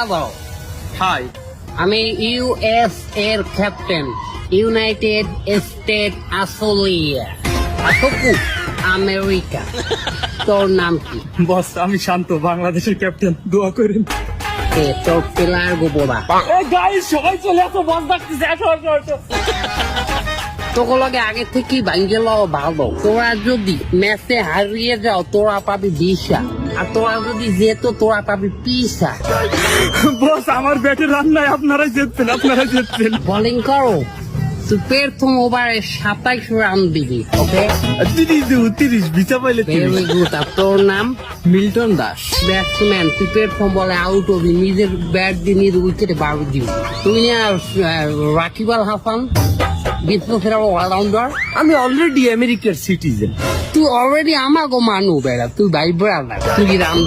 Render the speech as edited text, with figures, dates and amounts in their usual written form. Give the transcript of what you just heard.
Bravo. High. আমি US এর captain, United state Australia, America. তোর নাম কি? বস আমি শান্ত, বাংলাদেশের ক্যাপ্টেন, দোয়া করেন। তোর প্লেয়ার গোবরা। গাইস সবাই চলে আসো, বস ডাকতেছে, আসো আসো আসো। তোকে লগে আগে থেকেই ভাঙ্গেল ভালো। তোরা যদি ম্যাচে হারিয়ে যাও তোরা পাবি ভিসা, আর তোরা যদি যেত তোরা পাবি পিসা। বস আমার ব্যাটে রান নাই, আপনারাই জিতবেন, আপনারাই জিতবেন। বোলিং করো, তুই প্রথম ওভারে 27 রান দিবি। ওকে, 30 ভিসা পাইলে ভেরি গুড। আর তোর নাম? মিল্টন দাস। ব্যাটসম্যান, তুই প্রথম বলে আউট হবি, নিজের ব্যাট দিয়ে নিজের উইকেটে বার দিবি। তুই না রাকিব আল হাসান, বিশ্বসেরা অলরাউন্ডার। আমি অলরেডি আমেরিকার সিটিজেন। তুই অলরেডি আমাকে মানু বেড়া, তুই ভাই ব্রাদার, তুই রান